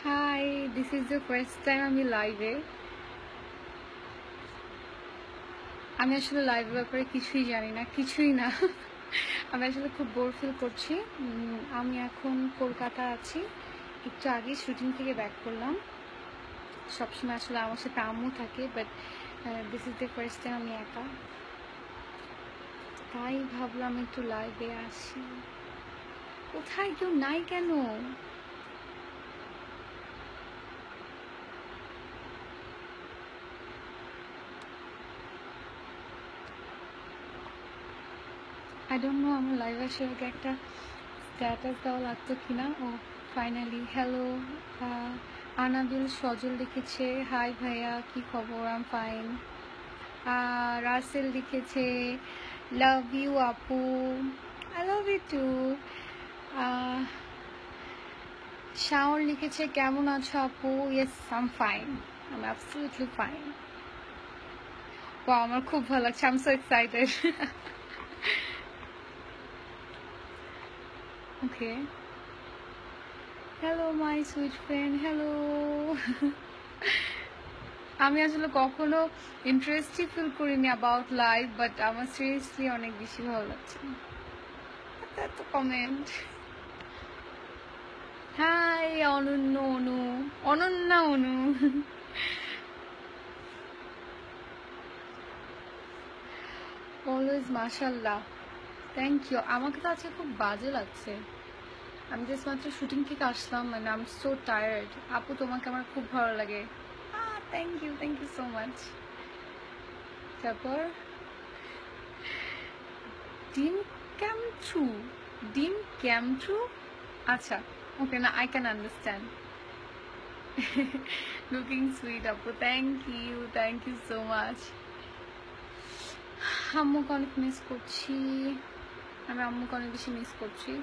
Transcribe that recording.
Hi, this is the first time আমি লাইভে। আমি আসলে লাইভের ব্যাপারে কিছুই জানি না, কিছুই না। আমি আসলে খুব বোর ফিল করছি। আমি এখন কলকাতা আছি, একটু আগে শুটিং থেকে ব্যাক করলাম। সবসময় আসলে আমার সাথে আম্মু থাকে, but this is the first time আমি একা, তাই ভাবলাম একটু লাইভে আসি। কোথায় কেউ নাই কেন? I don't know আমার লাইভ আসার আগে একটা স্ট্যাটাস দেওয়া লাগতো কিনা। ও ফাইনালি হ্যালো। আনাবিল সজল লিখেছে হাই ভাইয়া, কি খবর? আম ফাইন। রাসেল লিখেছে লাভ ইউ আপু, I love you too. Shaon লিখেছে কেমন আছো আপু? Yes I'm fine, I'm absolutely fine. ও আমার খুব ভালো লাগছে, I'm so excited. Okay, hello my sweet friend, hello. আমি আসলে কখনো ইন্টারেস্টই ফিল করিনি অ্যাবাউট লাইফ, বাট আমার সিরিয়াসলি অনেক বেশি ভালো লাগছে। এত comment. Hi Ananya Anu, Ananya Anu. Always মাশাল্লাহ, থ্যাংক ইউ। আমাকে তো আজকে খুব বাজে লাগছে, আমি জাস্ট মাত্র শুটিং থেকে আসলাম, মানে আই এম সো টায়ার্ড। আপু তোমাকে আমার খুব ভালো লাগে। Thank you so much. তারপর ডিম ক্যামট্রু, ডিম ক্যামট্রু, আচ্ছা ওকে, না I can understand. Looking sweet আপু, থ্যাংক ইউ সো মাচ। আম্মুকে অনেক মিস করছি, আমি আম্মুকে অনেক বেশি মিস করছি।